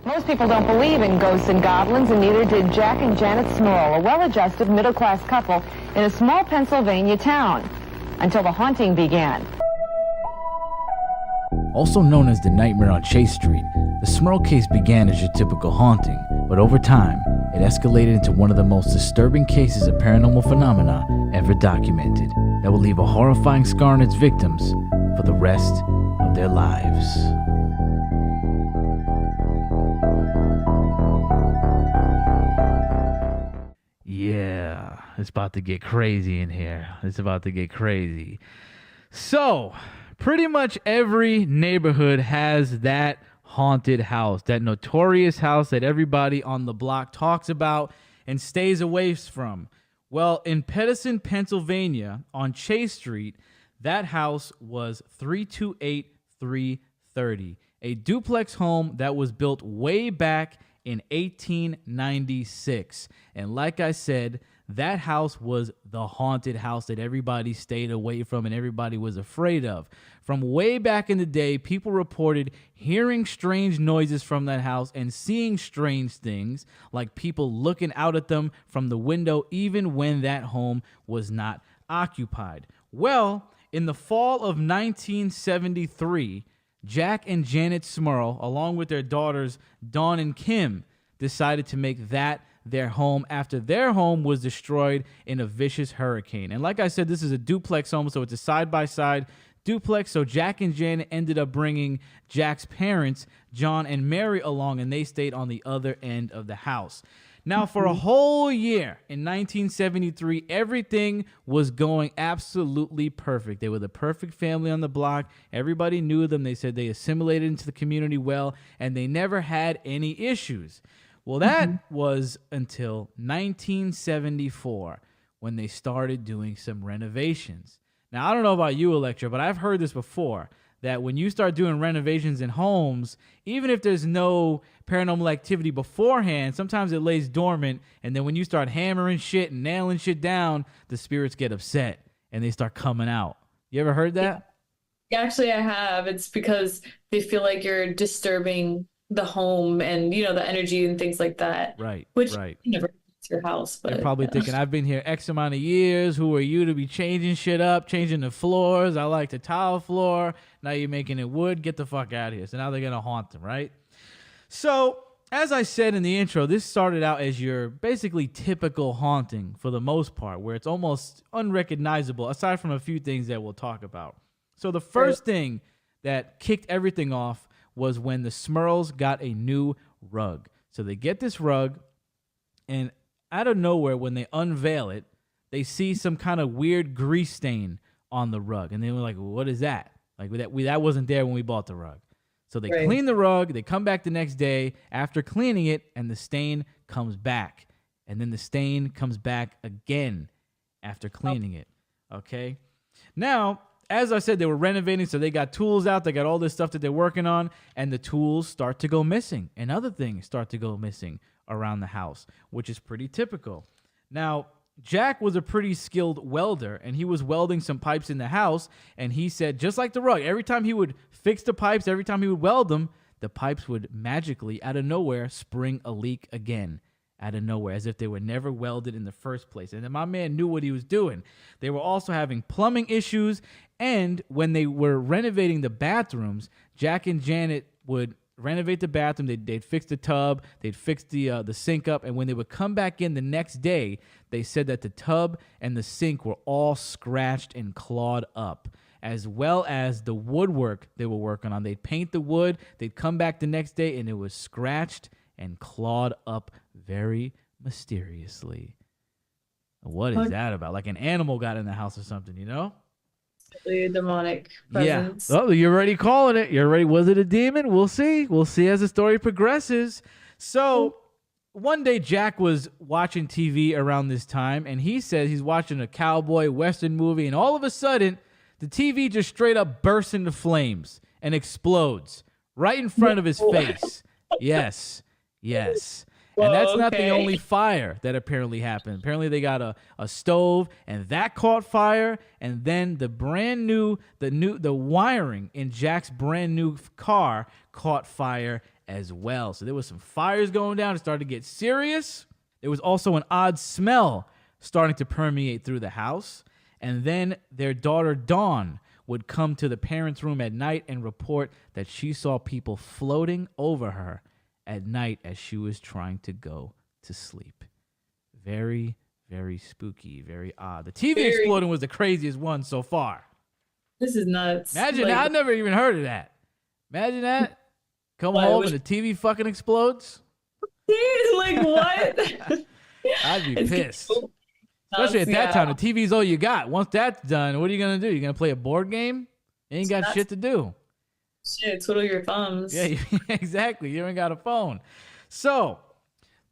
Most people don't believe in ghosts and goblins, and neither did Jack and Janet Smurl, a well-adjusted middle-class couple in a small Pennsylvania town, until the haunting began. Also known as the Nightmare on Chase Street, the Smurl case began as your typical haunting, but over time, it escalated into one of the most disturbing cases of paranormal phenomena ever documented that will leave a horrifying scar on its victims for the rest of their lives. Yeah, it's about to get crazy in here. It's about to get crazy. So, pretty much every neighborhood has that haunted house, that notorious house that everybody on the block talks about and stays away from. Well, in Pedersen, Pennsylvania, on Chase Street, that house was 328-330, a duplex home that was built way back in 1896. And like I said, that house was the haunted house that everybody stayed away from and everybody was afraid of. From way back in the day, people reported hearing strange noises from that house and seeing strange things, like people looking out at them from the window even when that home was not occupied. Well, in the fall of 1973, Jack and Janet Smurl, along with their daughters Dawn and Kim, decided to make that their home after their home was destroyed in a vicious hurricane. And like I said, this is a duplex home, so it's a side-by-side duplex. So Jack and Janet ended up bringing Jack's parents, John and Mary, along, and they stayed on the other end of the house. Now, for a whole year in 1973, everything was going absolutely perfect. They were the perfect family on the block. Everybody knew them. They said they assimilated into the community well, and they never had any issues. Well, that was until 1974 when they started doing some renovations. Now, I don't know about you, Electra, but I've heard this before, that when you start doing renovations in homes, even if there's no paranormal activity beforehand, sometimes it lays dormant, and then when you start hammering shit and nailing shit down, the spirits get upset, and they start coming out. You ever heard that? Yeah, actually, I have. It's because they feel like you're disturbing the home and, you know, the energy and things like that. Right, which right. never hits your house. But they're probably thinking, I've been here X amount of years. Who are you to be changing shit up, changing the floors? I like the tile floor. Now you're making it wood. Get the fuck out of here. So now they're going to haunt them, right? So, as I said in the intro, this started out as your basically typical haunting for the most part, where it's almost unrecognizable, aside from a few things that we'll talk about. So the first thing that kicked everything off was when the Smurls got a new rug. So they get this rug, and out of nowhere, when they unveil it, they see some kind of weird grease stain on the rug. And they were like, well, what is that? Like, that wasn't there when we bought the rug. So they clean the rug. They come back the next day after cleaning it, and the stain comes back. And then the stain comes back again after cleaning it. Okay? Now, as I said, they were renovating, so they got tools out. They got all this stuff that they're working on, and the tools start to go missing, and other things start to go missing around the house, which is pretty typical. Now, Jack was a pretty skilled welder, and he was welding some pipes in the house, and he said, just like the rug, every time he would fix the pipes, every time he would weld them, the pipes would magically, out of nowhere, spring a leak again. Out of nowhere, as if they were never welded in the first place. And then my man knew what he was doing. They were also having plumbing issues, and when they were renovating the bathrooms, Jack and Janet would renovate the bathroom. They'd fix the tub, they'd fix the sink up, and when they would come back in the next day, they said that the tub and the sink were all scratched and clawed up, as well as the woodwork they were working on. They'd paint the wood, they'd come back the next day, and it was scratched and clawed up very mysteriously. What is that about? Like an animal got in the house or something, you know? A demonic presence. Yeah. Oh, you're already calling it. You're ready. Was it a demon? We'll see. We'll see as the story progresses. So one day Jack was watching TV around this time, and he says he's watching a cowboy western movie, and all of a sudden the TV just straight up bursts into flames and explodes right in front of his face. Yes. And that's not the only fire that apparently happened. Apparently they got a stove, and that caught fire, and then the wiring in Jack's brand new car caught fire as well. So there was some fires going down. It started to get serious. There was also an odd smell starting to permeate through the house. And then their daughter, Dawn, would come to the parents' room at night and report that she saw people floating over her at night as she was trying to go to sleep. Very, very spooky, very odd. The TV exploding was the craziest one so far. This is nuts. Imagine that. I never even heard of that. Imagine that. Come home and the TV fucking explodes. Like, what? I'd be pissed. Especially at that time, the TV's all you got. Once that's done, what are you going to do? You going to play a board game? You ain't got shit to do. Shit, twiddle your thumbs. Yeah, exactly. You ain't got a phone. So,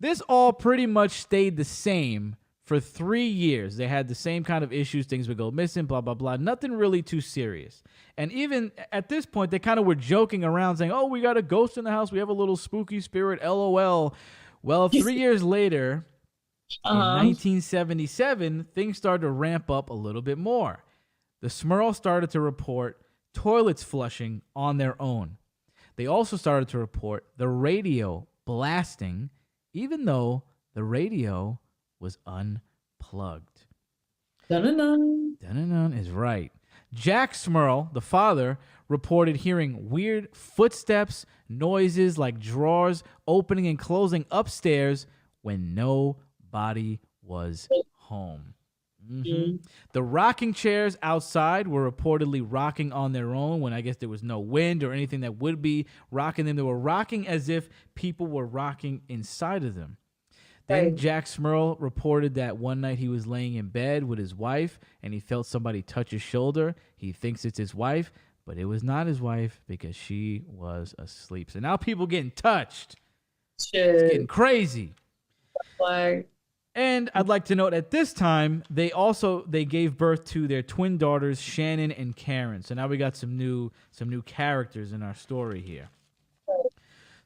this all pretty much stayed the same for 3 years. They had the same kind of issues. Things would go missing, blah, blah, blah. Nothing really too serious. And even at this point, they kind of were joking around saying, oh, we got a ghost in the house. We have a little spooky spirit, LOL. Well, 3 years later, in 1977, things started to ramp up a little bit more. The Smurl started to report toilets flushing on their own. They also started to report the radio blasting, even though the radio was unplugged. Dun-dun-dun. Dun-dun-dun is right. Jack Smurl, the father, reported hearing weird footsteps, noises like drawers opening and closing upstairs when nobody was home. The rocking chairs outside were reportedly rocking on their own when I guess there was no wind or anything that would be rocking them. They were rocking as if people were rocking inside of them. Then Jack Smurl reported that one night he was laying in bed with his wife and he felt somebody touch his shoulder. He thinks it's his wife, but it was not his wife because she was asleep. So now people getting touched. Shit. It's getting crazy. Flag. And I'd like to note at this time, they gave birth to their twin daughters, Shannon and Karen. So now we got some new characters in our story here.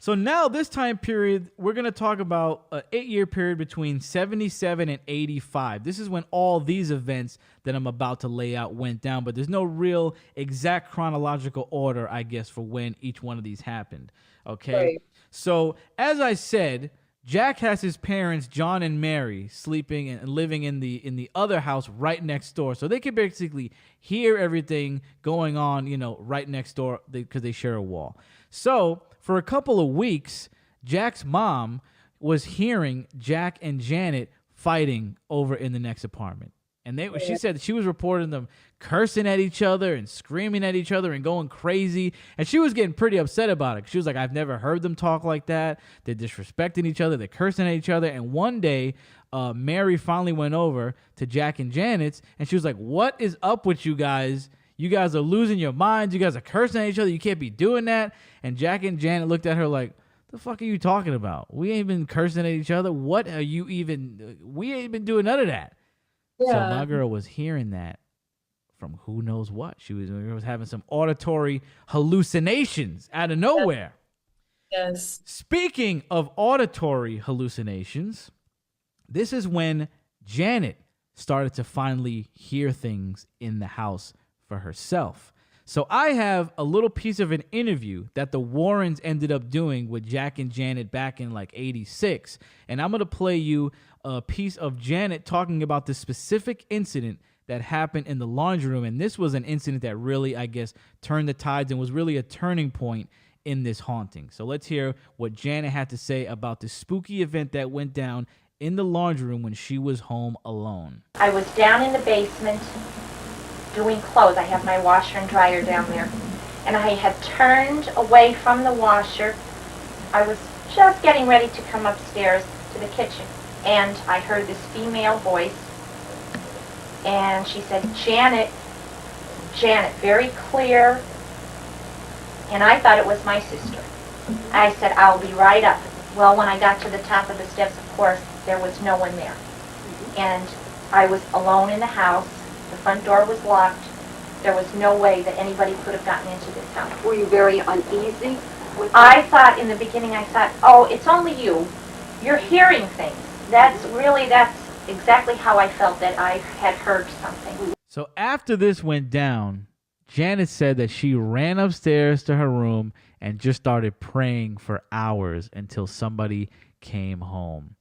So now this time period, we're going to talk about an 8-year period between 77 and 85. This is when all these events that I'm about to lay out went down, but there's no real exact chronological order, I guess, for when each one of these happened. Okay? Right. So as I said, Jack has his parents, John and Mary, sleeping and living in the other house right next door. So they can basically hear everything going on, right next door because they share a wall. So for a couple of weeks, Jack's mom was hearing Jack and Janet fighting over in the next apartment. And she said that she was reporting them cursing at each other and screaming at each other and going crazy. And she was getting pretty upset about it. She was like, I've never heard them talk like that. They're disrespecting each other. They're cursing at each other. And one day, Mary finally went over to Jack and Janet's. And she was like, what is up with you guys? You guys are losing your minds. You guys are cursing at each other. You can't be doing that. And Jack and Janet looked at her like, the fuck are you talking about? We ain't been cursing at each other. We ain't been doing none of that. Yeah. So my girl was hearing that from who knows what. She was having some auditory hallucinations out of nowhere. Yes. Speaking of auditory hallucinations, this is when Janet started to finally hear things in the house for herself. So I have a little piece of an interview that the Warrens ended up doing with Jack and Janet back in like 86. And I'm going to play you a piece of Janet talking about the specific incident that happened in the laundry room. And this was an incident that really, I guess, turned the tides and was really a turning point in this haunting. So let's hear what Janet had to say about the spooky event that went down in the laundry room when she was home alone. I was down in the basement doing clothes. I have my washer and dryer down there. And I had turned away from the washer. I was just getting ready to come upstairs to the kitchen. And I heard this female voice. And she said, Janet, Janet, very clear. And I thought it was my sister. I said, I'll be right up. Well, when I got to the top of the steps, of course, there was no one there. And I was alone in the house. The front door was locked. There was no way that anybody could have gotten into this house. Were you very uneasy? I thought in the beginning, oh, it's only you. You're hearing things. That's exactly how I felt, that I had heard something. So after this went down, Janet said that she ran upstairs to her room and just started praying for hours until somebody came home.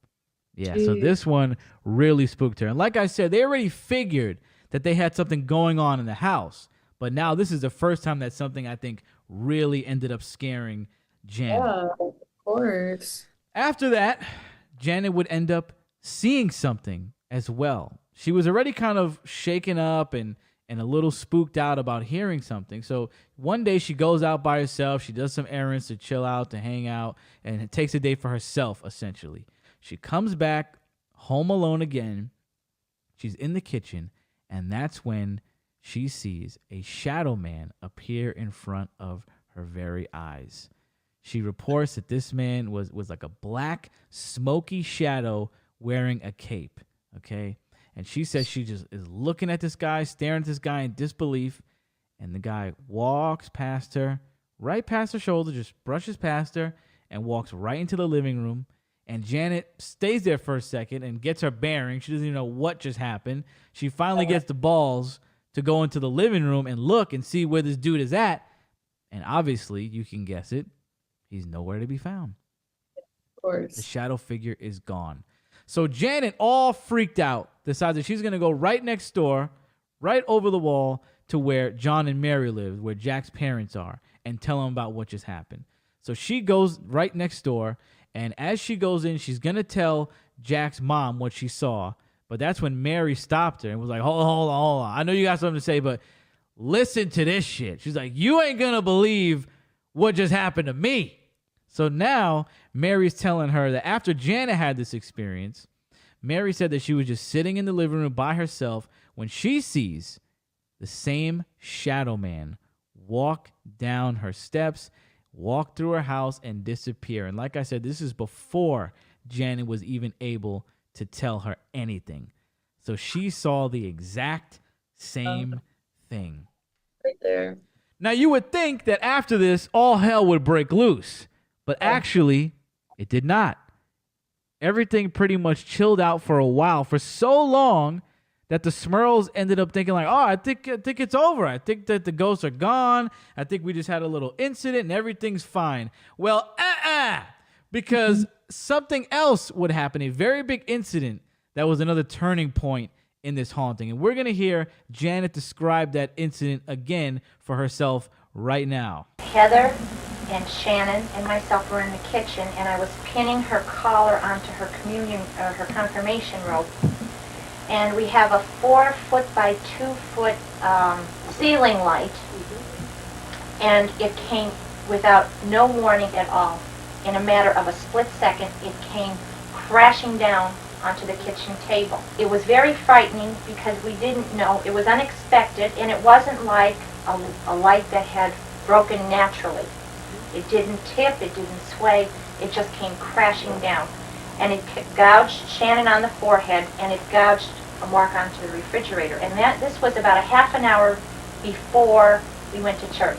Yeah, so this one really spooked her. And like I said, they already figured that they had something going on in the house. But now this is the first time that something, I think, really ended up scaring Janet. Yeah, of course. After that, Janet would end up seeing something as well. She was already kind of shaken up and a little spooked out about hearing something. So one day she goes out by herself. She does some errands to chill out, to hang out, and it takes a day for herself, essentially. She comes back home alone again. She's in the kitchen, and that's when she sees a shadow man appear in front of her very eyes. She reports that this man was like a black, smoky shadow wearing a cape, okay? And she says she just is looking at this guy, staring at this guy in disbelief, and the guy walks past her, right past her shoulder, just brushes past her, and walks right into the living room. And Janet stays there for a second and gets her bearing. She doesn't even know what just happened. She finally gets the balls to go into the living room and look and see where this dude is at. And obviously, you can guess it, he's nowhere to be found. Of course. The shadow figure is gone. So Janet, all freaked out, decides that she's going to go right next door, right over the wall to where John and Mary live, where Jack's parents are, and tell them about what just happened. So she goes right next door, and as she goes in, she's going to tell Jack's mom what she saw. But that's when Mary stopped her and was like, hold on. I know you got something to say, but listen to this shit. She's like, you ain't going to believe what just happened to me. So now Mary's telling her that after Janet had this experience, Mary said that she was just sitting in the living room by herself when she sees the same shadow man walk down her steps, walk through her house, and disappear. And like I said, this is before Janet was even able to tell her anything. So she saw the exact same thing. Right there. Now, you would think that after this, all hell would break loose. But actually, it did not. Everything pretty much chilled out for a while, for so long that the Smurls ended up thinking like, oh, I think it's over. I think that the ghosts are gone. I think we just had a little incident and everything's fine. Well, because something else would happen, a very big incident that was another turning point in this haunting. And we're going to hear Janet describe that incident again for herself right now. Heather and Shannon and myself were in the kitchen, and I was pinning her collar onto her her confirmation robe. And we have a 4-foot by 2-foot ceiling light, and it came without no warning at all. In a matter of a split second, it came crashing down onto the kitchen table. It was very frightening because we didn't know. It was unexpected, and it wasn't like a light that had broken naturally. It didn't tip, it didn't sway, it just came crashing down. And it gouged Shannon on the forehead, and it gouged a mark onto the refrigerator. And this was about a half an hour before we went to church.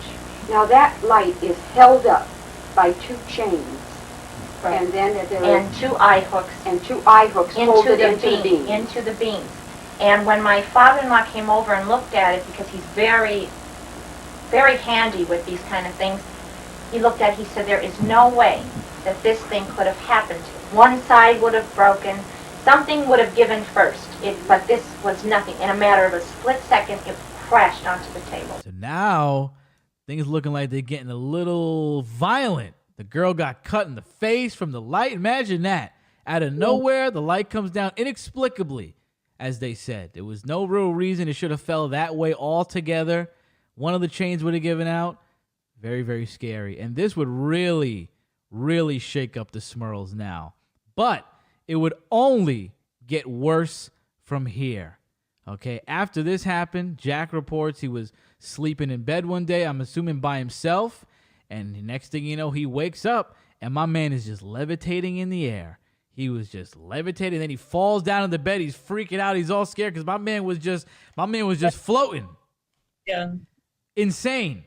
Now that light is held up by 2 chains. Right. And then there And 2 eye hooks. And 2 eye hooks folded into the beam. Into the beams. And when my father-in-law came over and looked at it, because he's very, very handy with these kind of things, he looked at it, he said, there is no way that this thing could have happened. One side would have broken, something would have given first, but this was nothing. In a matter of a split second, it crashed onto the table. So now things looking like they're getting a little violent. The girl got cut in the face from the light. Imagine that. Out of nowhere, the light comes down inexplicably, as they said. There was no real reason it should have fell that way altogether. One of the chains would have given out. Very, very scary. And this would really, really shake up the Smurls now. But it would only get worse from here. Okay, after this happened, Jack reports he was sleeping in bed one day, I'm assuming by himself. And the next thing you know, he wakes up and my man is just levitating in the air. He was just levitating. Then he falls down in the bed. He's freaking out. He's all scared because my man was just floating. Yeah. Insane.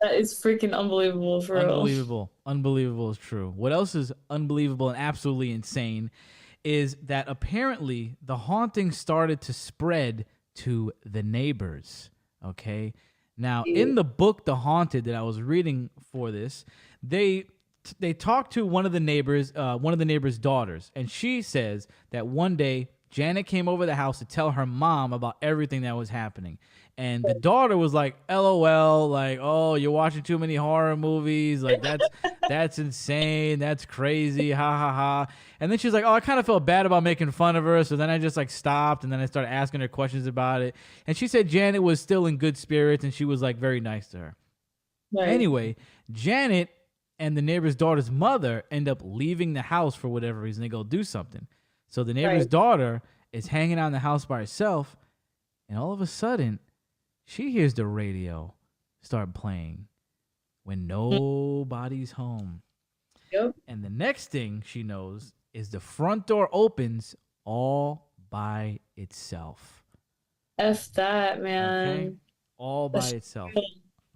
That is freaking unbelievable for real. Unbelievable. Unbelievable is true. What else is unbelievable and absolutely insane is that apparently the haunting started to spread to the neighbors. Okay. Now, in the book The Haunted that I was reading for this, they talked to one of the neighbors' daughters, and she says that one day Janet came over the house to tell her mom about everything that was happening. And the daughter was like, LOL, like, oh, you're watching too many horror movies. Like, that's insane. That's crazy. Ha, ha, ha. And then she's like, oh, I kind of felt bad about making fun of her. So then I just, like, stopped. And then I started asking her questions about it. And she said Janet was still in good spirits. And she was, like, very nice to her. Right. Anyway, Janet and the neighbor's daughter's mother end up leaving the house for whatever reason. They go do something. So the neighbor's daughter is hanging out in the house by herself. And all of a sudden, she hears the radio start playing when nobody's home. Yep. And the next thing she knows is the front door opens all by itself. F that, man. Okay? All by itself.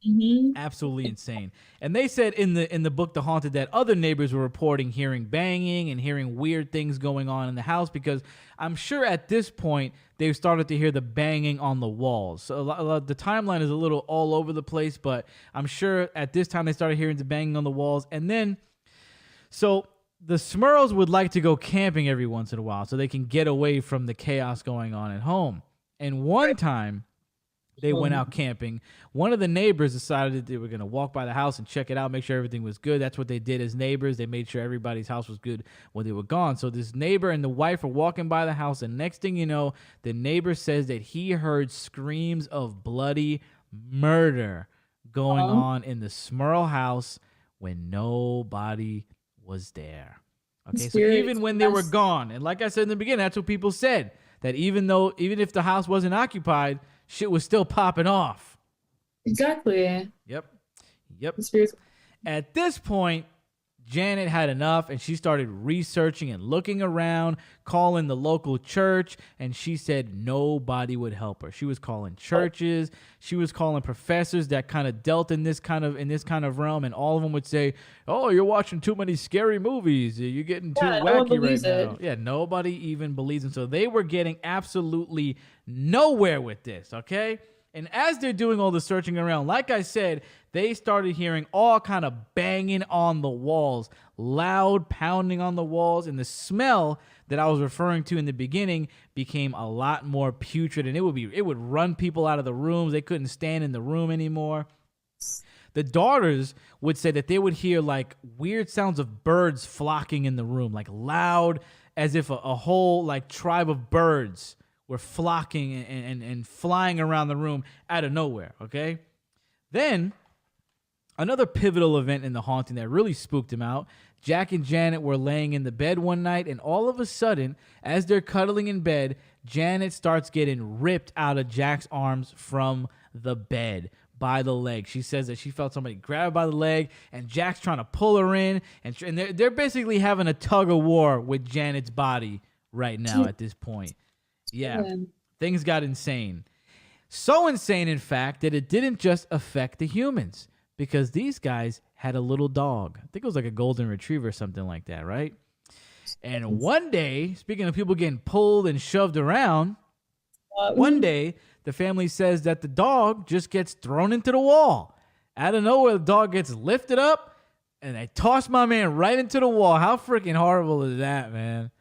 Mm-hmm. Absolutely insane. And they said in the book The Haunted that other neighbors were reporting hearing banging and hearing weird things going on in the house, because I'm sure at this point they've started to hear the banging on the walls. So the timeline is a little all over the place, but I'm sure at this time they started hearing the banging on the walls. And then, so the Smurls would like to go camping every once in a while so they can get away from the chaos going on at home. And one time they went out camping. One of the neighbors decided that they were going to walk by the house and check it out, make sure everything was good. That's what they did as neighbors. They made sure everybody's house was good when they were gone. So this neighbor and the wife are walking by the house, and next thing you know, the neighbor says that he heard screams of bloody murder going on in the Smurl house when nobody was there. Okay, so even when they were gone, and like I said in the beginning, that's what people said, that even if the house wasn't occupied, shit was still popping off. Exactly. Yep. At this point, Janet had enough, and she started researching and looking around, calling the local church, and she said nobody would help her. She was calling churches, she was calling professors that kind of dealt in this kind of realm, and all of them would say, "Oh, you're watching too many scary movies. You're getting too wacky right now." Yeah, nobody even believes them. So they were getting absolutely nowhere with this, okay? And as they're doing all the searching around, like I said, they started hearing all kind of banging on the walls, loud pounding on the walls, and the smell that I was referring to in the beginning became a lot more putrid, and it would run people out of the rooms. They couldn't stand in the room anymore. The daughters would say that they would hear like weird sounds of birds flocking in the room, like loud, as if a whole like tribe of birds were flocking and flying around the room out of nowhere, okay? Then, another pivotal event in the haunting that really spooked him out, Jack and Janet were laying in the bed one night, and all of a sudden, as they're cuddling in bed, Janet starts getting ripped out of Jack's arms from the bed by the leg. She says that she felt somebody grab her by the leg, and Jack's trying to pull her in, and they're basically having a tug of war with Janet's body right now at this point. Yeah, things got insane. So insane, in fact, that it didn't just affect the humans, because these guys had a little dog. I think it was like a golden retriever or something like that, right? And one day, speaking of people getting pulled and shoved around, one day the family says that the dog just gets thrown into the wall. Out of nowhere, the dog gets lifted up, and they toss my man right into the wall. How freaking horrible is that, man?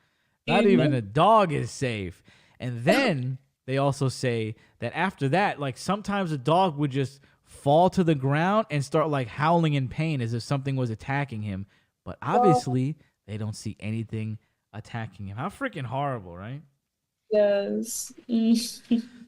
Not even a dog is safe. And then they also say that after that, like sometimes a dog would just fall to the ground and start like howling in pain as if something was attacking him. But obviously they don't see anything attacking him. How freaking horrible, right? Yes.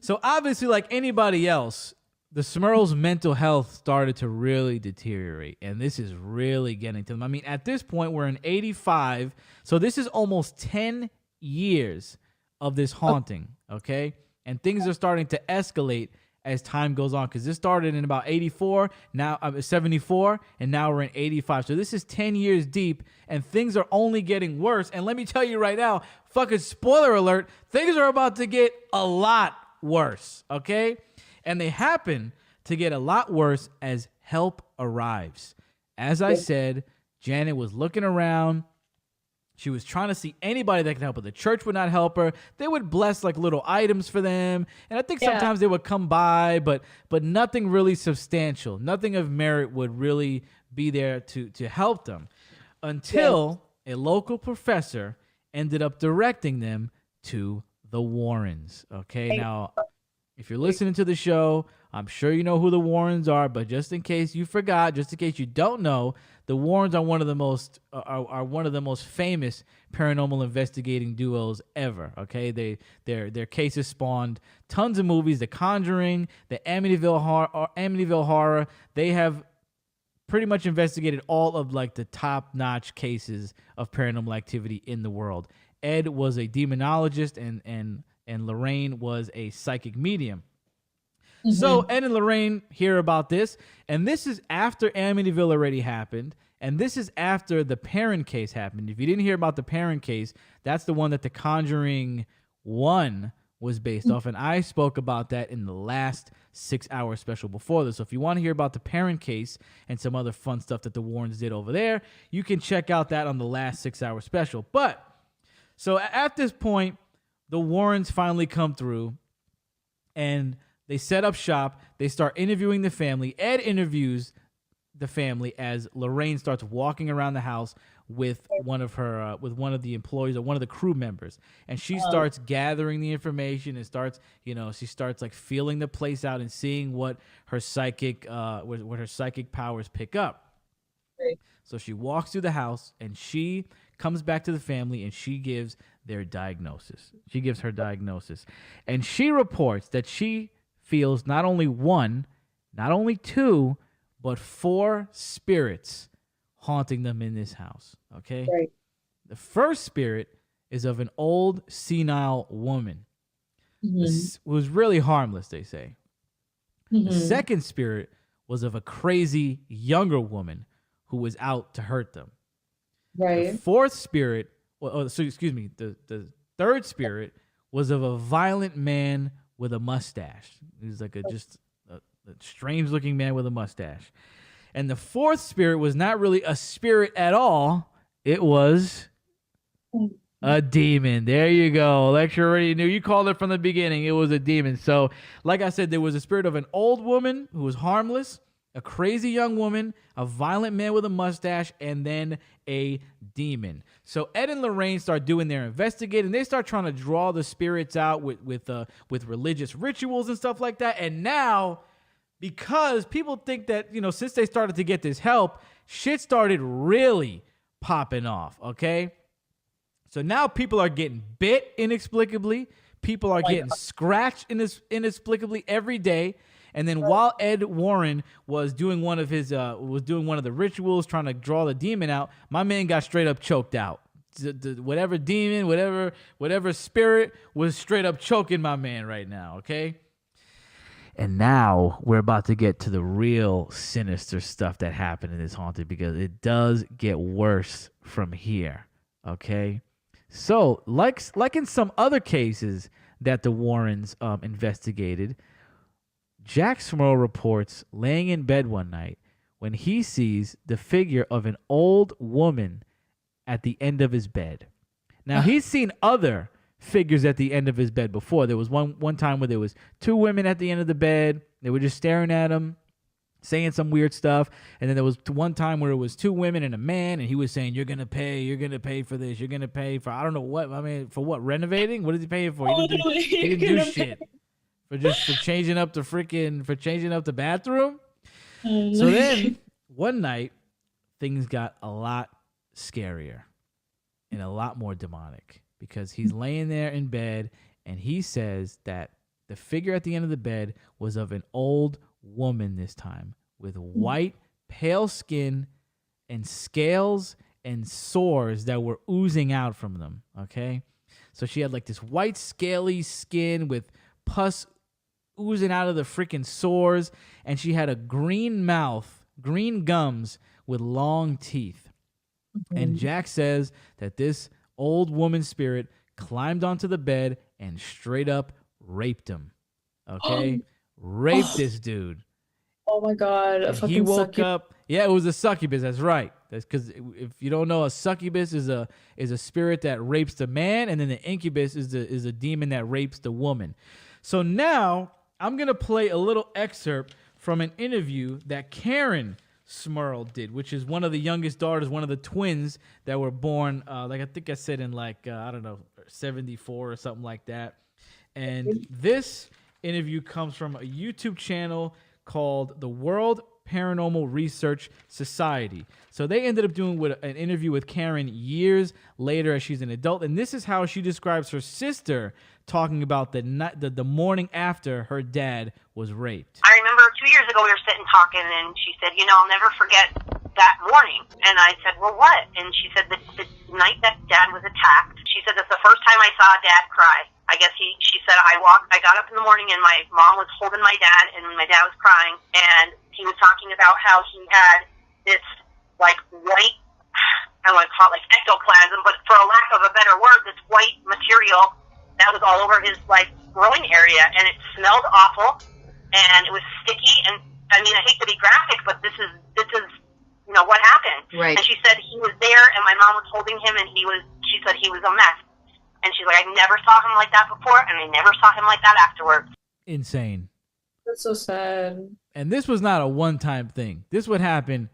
So obviously, like anybody else, the Smurl's mental health started to really deteriorate. And this is really getting to them. I mean, at this point, we're in 85. So this is almost 10 years of this haunting, okay? And things are starting to escalate as time goes on, because this started in about 84, now 74, and now we're in 85. So this is 10 years deep, and things are only getting worse. And let me tell you right now, fucking spoiler alert, things are about to get a lot worse, okay? And they happen to get a lot worse as help arrives. As I said, Janet was looking around, She was trying to see anybody that could help her. The church would not help her. They would bless like little items for them. And I think sometimes they would come by, but nothing really substantial. Nothing of merit would really be there to help them until a local professor ended up directing them to the Warrens. Okay, now, if you're listening to the show, I'm sure you know who the Warrens are, but just in case you forgot, just in case you don't know, the Warrens are one of the most famous paranormal investigating duos ever. Okay, their cases spawned tons of movies. The Conjuring, the Amityville Horror. They have pretty much investigated all of like the top-notch cases of paranormal activity in the world. Ed was a demonologist, and Lorraine was a psychic medium. So Ed and Lorraine hear about this, and this is after Amityville already happened, and this is after the Perrin case happened. If you didn't hear about the Perrin case, that's the one that the Conjuring 1 was based off, and I spoke about that in the last 6-hour special before this. So if you want to hear about the Perrin case and some other fun stuff that the Warrens did over there, you can check out that on the last 6-hour special. But, so at this point, the Warrens finally come through, and they set up shop. They start interviewing the family. Ed interviews the family as Lorraine starts walking around the house with one of the employees or one of the crew members, and she starts gathering the information and she starts like feeling the place out and seeing what her psychic powers pick up. Right. So she walks through the house and she comes back to the family and she gives their diagnosis. She gives her diagnosis, and she reports that she feels not only one, not only two, but 4 spirits haunting them in this house. Okay? Right. The first spirit is of an old senile woman. This was really harmless, they say. The second spirit was of a crazy younger woman who was out to hurt them. Right. The fourth spirit, the third spirit was of a violent man with a mustache. He was like a strange-looking man with a mustache. And the fourth spirit was not really a spirit at all. It was a demon. There you go. Lecture already knew. You called it from the beginning. It was a demon. So, like I said, there was a spirit of an old woman who was harmless, a crazy young woman, a violent man with a mustache, and then a demon. So Ed and Lorraine start doing their investigating. They start trying to draw the spirits out with religious rituals and stuff like that. And now, because people think that, since they started to get this help, shit started really popping off, okay? So now people are getting bit inexplicably. People are getting scratched inexplicably every day. And then while Ed Warren was doing one of the rituals, trying to draw the demon out, my man got straight up choked out. Whatever demon, whatever spirit was straight up choking my man right now, okay? And now we're about to get to the real sinister stuff that happened in this haunted, because it does get worse from here, okay? So, like in some other cases that the Warrens investigated, Jack Smurl reports laying in bed one night when he sees the figure of an old woman at the end of his bed. Now, he's seen other figures at the end of his bed before. There was one time where there was 2 women at the end of the bed. They were just staring at him, saying some weird stuff. And then there was one time where it was 2 women and a man, and he was saying, you're going to pay for this. You're going to pay for, I don't know what, for what, renovating? What is he paying for? He didn't do shit. For changing up the bathroom. So then one night things got a lot scarier and a lot more demonic, because he's laying there in bed and he says that the figure at the end of the bed was of an old woman this time, with white, pale skin and scales and sores that were oozing out from them. Okay. So she had like this white scaly skin with pus oozing out of the freaking sores, and she had a green mouth, green gums with long teeth. And Jack says that this old woman spirit climbed onto the bed and straight up raped him. Okay? Raped this dude. Oh my God. He woke up. Yeah, it was a succubus. That's right. That's because if you don't know, a succubus is a spirit that rapes the man, and then the incubus is a demon that rapes the woman. So now I'm gonna play a little excerpt from an interview that Karen Smurl did, which is one of the youngest daughters, one of the twins that were born, like I think I said in like I don't know, 74 or something like that. And this interview comes from a YouTube channel called The World Paranormal Research Society. So they ended up doing an interview with Karen years later as she's an adult, and this is how she describes her sister talking about the morning after her dad was raped. I remember 2 years ago we were sitting talking, and she said, I'll never forget that morning. And I said, well, what? And she said, the night that Dad was attacked, she said, that's the first time I saw Dad cry. I guess she said, I got up in the morning, and my mom was holding my dad, and my dad was crying, and he was talking about how he had this, like, white, I don't want to call it, like, ectoplasm, but for a lack of a better word, this white material that was all over his, like, growing area, and it smelled awful, and it was sticky, and, I mean, I hate to be graphic, but this is what happened. Right. And she said he was there, and my mom was holding him, and she said he was a mess. And she's like, I never saw him like that before, and I never saw him like that afterwards. Insane. That's so sad. And this was not a one-time thing. This would happen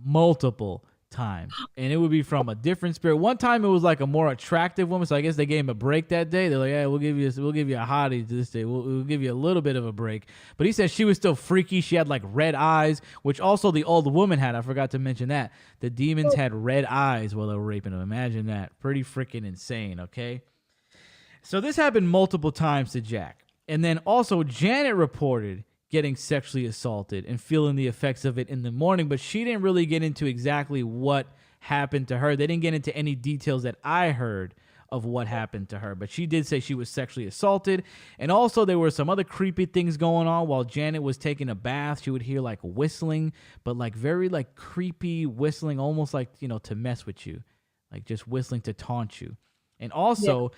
multiple times. And it would be from a different spirit. One time it was like a more attractive woman, so I guess they gave him a break that day. They're like, yeah, we'll give you a hottie this day. We'll give you a little bit of a break. But he said she was still freaky. She had like red eyes, which also the old woman had. I forgot to mention that. The demons had red eyes while they were raping them. Imagine that. Pretty freaking insane, okay? So this happened multiple times to Jack. And then also Janet reported getting sexually assaulted and feeling the effects of it in the morning, but she didn't really get into exactly what happened to her. They didn't get into any details that I heard of what happened to her, but she did say she was sexually assaulted. And also there were some other creepy things going on while Janet was taking a bath. She would hear like whistling, but like very like creepy whistling, almost like, to mess with you, like just whistling to taunt you. And also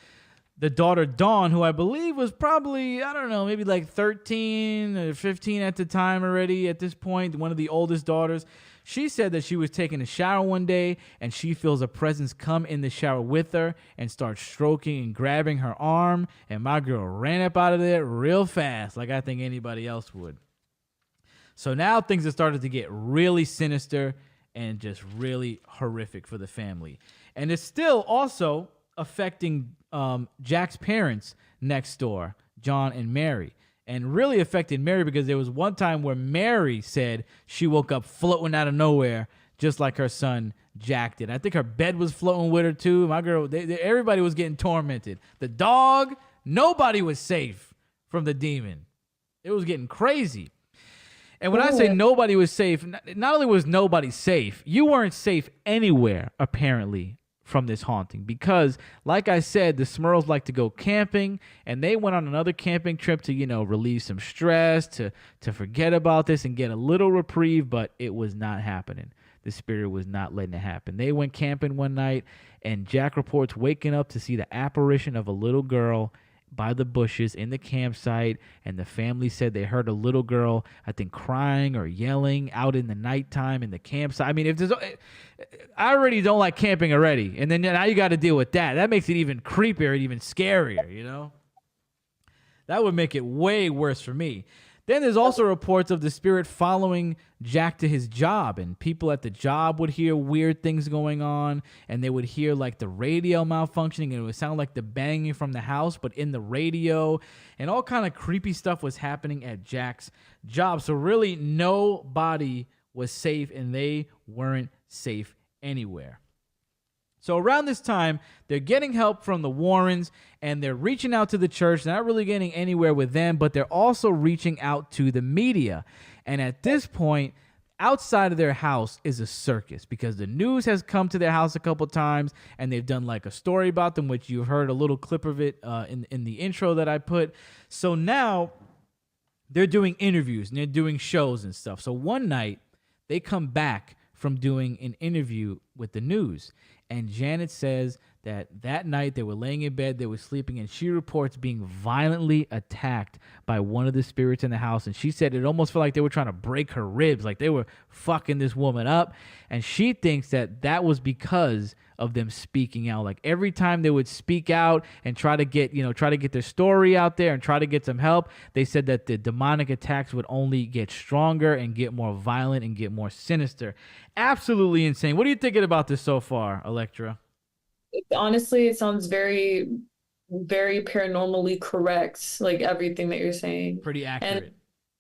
the daughter Dawn, who I believe was probably, I don't know, maybe like 13 or 15 at the time already at this point, one of the oldest daughters, she said that she was taking a shower one day and she feels a presence come in the shower with her and start stroking and grabbing her arm, and my girl ran up out of there real fast, like I think anybody else would. So now things have started to get really sinister and just really horrific for the family. And it's still also affecting Jack's parents next door, John and Mary, and really affected Mary because there was one time where Mary said she woke up floating out of nowhere, just like her son Jack did. I think her bed was floating with her too. My girl, everybody was getting tormented. The dog, nobody was safe from the demon. It was getting crazy. And when I say nobody was safe, not only was nobody safe, you weren't safe anywhere, apparently, from this haunting, because like I said, the Smurls like to go camping, and they went on another camping trip to relieve some stress, to forget about this and get a little reprieve, but it was not happening. The spirit was not letting it happen. They went camping one night, and Jack reports waking up to see the apparition of a little girl by the bushes in the campsite, and the family said they heard a little girl, I think, crying or yelling out in the nighttime in the campsite. I mean, I already don't like camping already, and then now you got to deal with that. That makes it even creepier and even scarier, That would make it way worse for me. Then there's also reports of the spirit following Jack to his job, and people at the job would hear weird things going on, and they would hear like the radio malfunctioning, and it would sound like the banging from the house, but in the radio, and all kind of creepy stuff was happening at Jack's job. So really nobody was safe, and they weren't safe anywhere. So around this time, they're getting help from the Warrens, and they're reaching out to the church. They're not really getting anywhere with them, but they're also reaching out to the media. And at this point, outside of their house is a circus, because the news has come to their house a couple times, and they've done like a story about them, which you've heard a little clip of it in the intro that I put. So now they're doing interviews, and they're doing shows and stuff. So one night, they come back from doing an interview with the news, and Janet says that night they were laying in bed, they were sleeping, and she reports being violently attacked by one of the spirits in the house. And she said it almost felt like they were trying to break her ribs, like they were fucking this woman up. And she thinks that was because of them speaking out. Like every time they would speak out and try to get their story out there and try to get some help, they said that the demonic attacks would only get stronger and get more violent and get more sinister. Absolutely insane. What are you thinking about this so far, Electra? Honestly, it sounds very, very paranormally correct, like everything that you're saying. Pretty accurate. And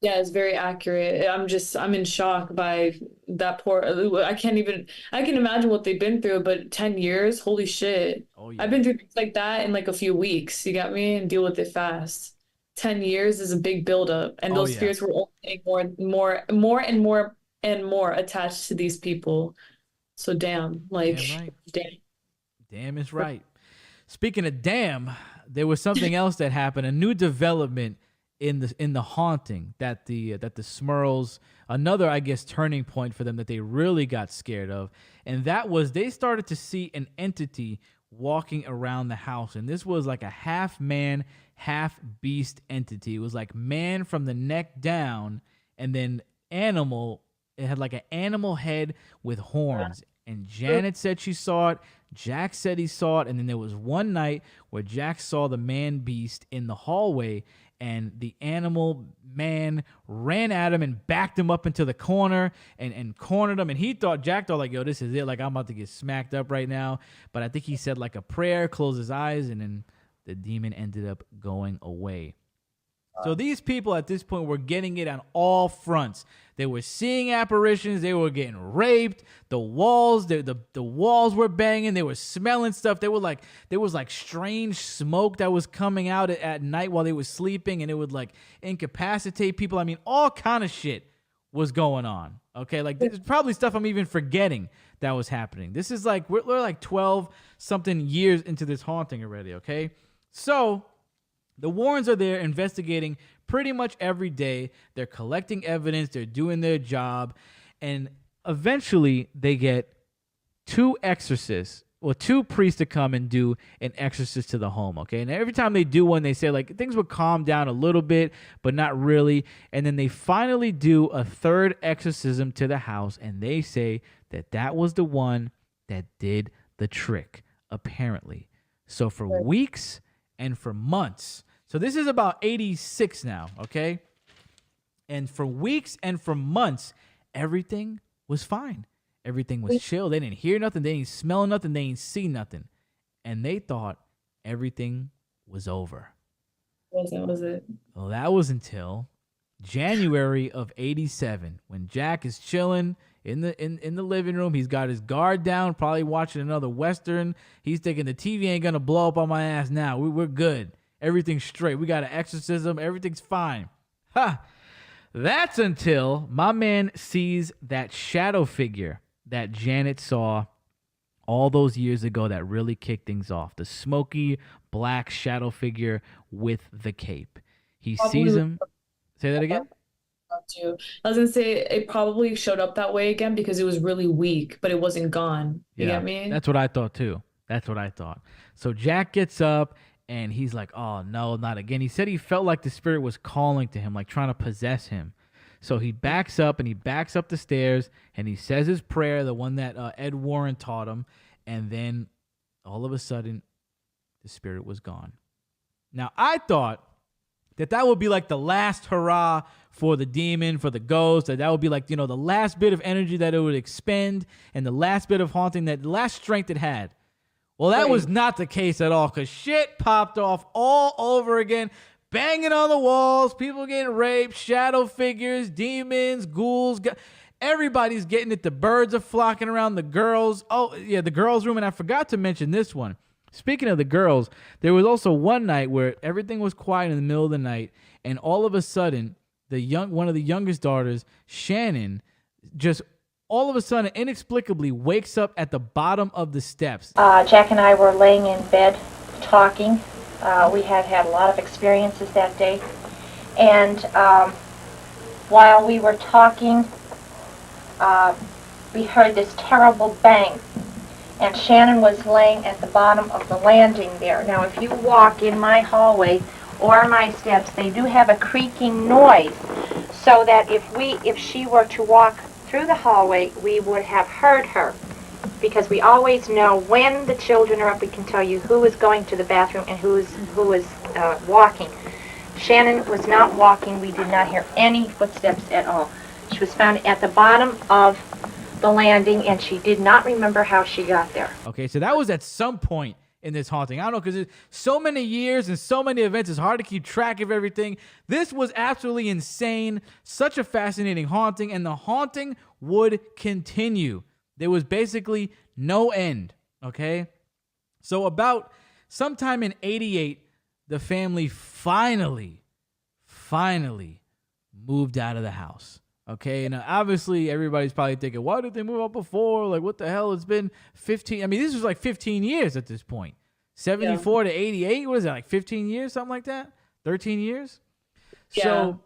yeah, it's very accurate. I'm in shock by that poor, I can imagine what they've been through, but 10 years, holy shit. Oh, yeah. I've been through things like that in like a few weeks, you got me, and deal with it fast. 10 years is a big buildup, and those spirits were only getting more and more attached to these people. So damn, like, Damn right. damn. Damn is right. Speaking of damn, there was something else that happened, a new development in the haunting that the Smurls, another, I guess, turning point for them that they really got scared of, and that was they started to see an entity walking around the house, and this was like a half man, half beast entity. It was like man from the neck down, and then animal. It had like an animal head with horns. And Janet said she saw it. Jack said he saw it. And then there was one night where Jack saw the man beast in the hallway, and the animal man ran at him and backed him up into the corner and cornered him. And Jack thought like, yo, this is it. Like, I'm about to get smacked up right now. But I think he said like a prayer, closed his eyes, and then the demon ended up going away. So these people at this point were getting it on all fronts. They were seeing apparitions. They were getting raped. The walls were banging. They were smelling stuff. There was like strange smoke that was coming out at night while they were sleeping, and it would like incapacitate people. I mean, all kind of shit was going on. Okay, like there's probably stuff I'm even forgetting that was happening. This is like we're like 12 something years into this haunting already. Okay, so the Warrens are there investigating pretty much every day. They're collecting evidence. They're doing their job. And eventually they get two exorcists, or two priests to come and do an exorcist to the home, okay? And every time they do one, they say, like, things would calm down a little bit, but not really. And then they finally do a third exorcism to the house, and they say that was the one that did the trick, apparently. So for weeks and for months, so this is about 86 now, okay? And for weeks and for months, everything was fine. Everything was chill. They didn't hear nothing. They didn't smell nothing. They didn't see nothing. And they thought everything was over. Was it? Well, that was until January of 87, when Jack is chilling in the living room. He's got his guard down, probably watching another Western. He's thinking the TV ain't going to blow up on my ass now. We're good. Everything's straight. We got an exorcism. Everything's fine. Ha! That's until my man sees that shadow figure that Janet saw all those years ago that really kicked things off. The smoky black shadow figure with the cape. He sees him. Say that again? I was going to say it probably showed up that way again because it was really weak, but it wasn't gone. You get me? That's what I thought too. So Jack gets up. And he's like, oh, no, not again. He said he felt like the spirit was calling to him, like trying to possess him. So he backs up the stairs, and he says his prayer, the one that Ed Warren taught him. And then all of a sudden, the spirit was gone. Now, I thought that would be like the last hurrah for the demon, for the ghost, that would be like, the last bit of energy that it would expend and the last bit of haunting, that last strength it had. Well, that was not the case at all, because shit popped off all over again, banging on the walls, people getting raped, shadow figures, demons, ghouls. Everybody's getting it. The birds are flocking around the girls. Oh, yeah, the girls' room, and I forgot to mention this one. Speaking of the girls, there was also one night where everything was quiet in the middle of the night, and all of a sudden, one of the youngest daughters, Shannon, just all of a sudden, inexplicably, wakes up at the bottom of the steps. Jack and I were laying in bed talking. We had had a lot of experiences that day. And while we were talking, we heard this terrible bang. and Shannon was laying at the bottom of the landing there. Now, if you walk in my hallway or my steps, they do have a creaking noise, so that if she were to walk through the hallway, we would have heard her, because we always know when the children are up. We can tell you who is going to the bathroom and who is walking. Shannon was not walking. We did not hear any footsteps at all. She was found at the bottom of the landing, and she did not remember how she got there. Okay, so that was at some point in this haunting. I don't know, because there's so many years and so many events, it's hard to keep track of everything. This was absolutely insane. Such a fascinating haunting, and the haunting would continue. There was basically no end, okay? So about sometime in 88, the family finally moved out of the house. Okay, and obviously everybody's probably thinking, why did they move out before? Like, what the hell? It's been 15. I mean, this was like 15 years at this point. 74 to 88. What is that, like 15 years, something like that? 13 years? Yeah. So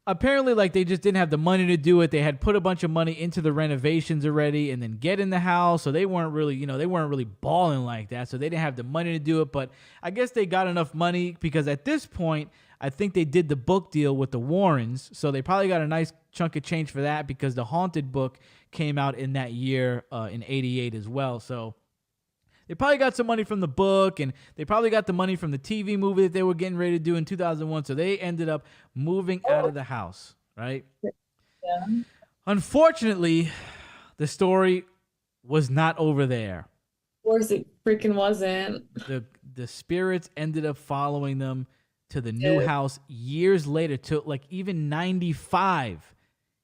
apparently, like, they just didn't have the money to do it. They had put a bunch of money into the renovations already and then get in the house. So they weren't really, they weren't really balling like that. So they didn't have the money to do it. But I guess they got enough money because at this point, I think they did the book deal with the Warrens, so they probably got a nice chunk of change for that, because the Haunted book came out in that year, in 88 as well. So they probably got some money from the book, and they probably got the money from the TV movie that they were getting ready to do in 2001. So they ended up moving out of the house, right? Yeah. Unfortunately, the story was not over there. Of course it freaking wasn't. The spirits ended up following them to the new house years later, to like even 95.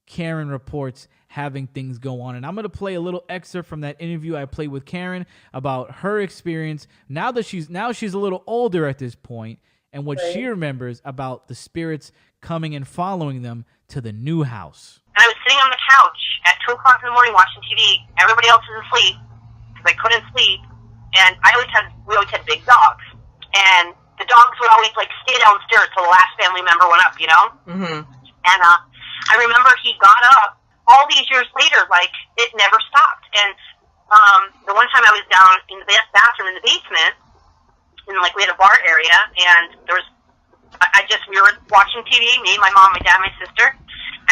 Karen reports having things go on. And I'm going to play a little excerpt from that interview I played with Karen about her experience now she's a little older at this point, and what she remembers about the spirits coming and following them to the new house. And I was sitting on the couch at 2 o'clock in the morning watching TV. Everybody else was asleep because I couldn't sleep. And we always had big dogs. And the dogs would always, like, stay downstairs till the last family member went up, Mm-hmm. And I remember he got up all these years later, like, it never stopped. And the one time I was down in the bathroom in the basement, and, like, we had a bar area, and there was, we were watching TV, me, my mom, my dad, my sister,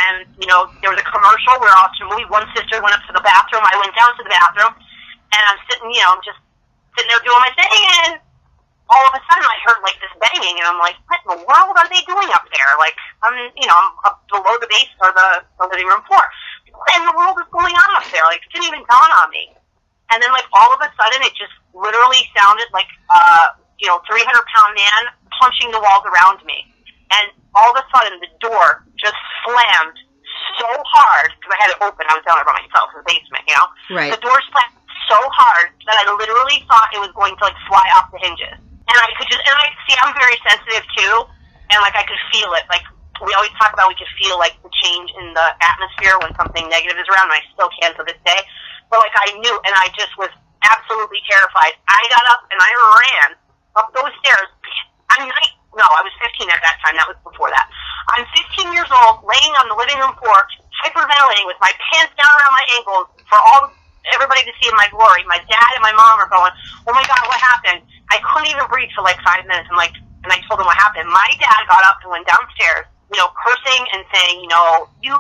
and, there was a commercial. We were watching a movie. One sister went up to the bathroom. I went down to the bathroom, and I'm sitting, just sitting there doing my thing, and all of a sudden I heard like this banging, and I'm like, what in the world are they doing up there? Like, I'm up below the base or the living room floor. What in the world is going on up there? Like, it didn't even dawn on me. And then, like, all of a sudden it just literally sounded like 300-pound man punching the walls around me. And all of a sudden the door just slammed so hard, because I had it open. I was down there by myself in the basement, Right. The door slammed so hard that I literally thought it was going to, like, fly off the hinges. And I could I'm very sensitive too, and, like, I could feel it. Like, we always talk about, we could feel, like, the change in the atmosphere when something negative is around, and I still can to this day. But, like, I knew, and I just was absolutely terrified. I got up and I ran up those stairs. I was 15 at that time. That was before that. I'm 15 years old, laying on the living room floor, hyperventilating with my pants down around my ankles for everybody to see in my glory. My dad and my mom are going, oh my God, what happened? I couldn't even breathe for like 5 minutes. And I told them what happened. My dad got up and went downstairs, cursing and saying, you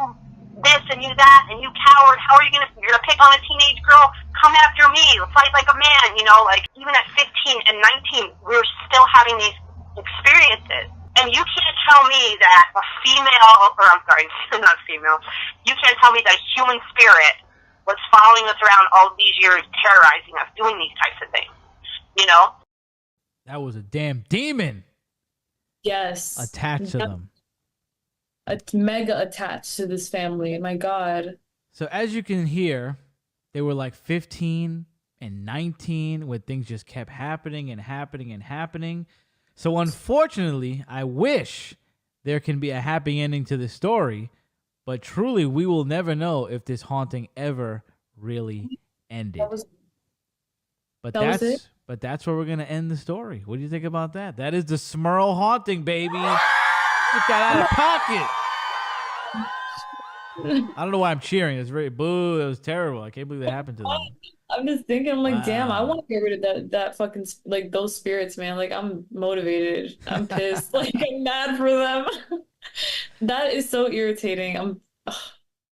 this and you that and you coward. How are you're gonna pick on a teenage girl? Come after me. Fight like a man. Like, even at 15 and 19, we were still having these experiences. And you can't tell me that not female. You can't tell me that a human spirit was following us around all these years, terrorizing us, doing these types of things. That was a damn demon. Yes. Attached to them. Mega attached to this family. My God. So as you can hear, they were like 15 and 19 when things just kept happening and happening and happening. So unfortunately, I wish there can be a happy ending to this story, but truly we will never know if this haunting ever really ended. But that's where we're going to end the story. What do you think about that? That is the Smurl haunting, baby. It got out of pocket. I don't know why I'm cheering. It's very boo. It was terrible. I can't believe that happened to them. I'm just thinking, I'm like, damn, I Wow. want to get rid of that fucking like those spirits, man. Like I'm motivated. I'm pissed. Like I'm mad for them. That is so irritating.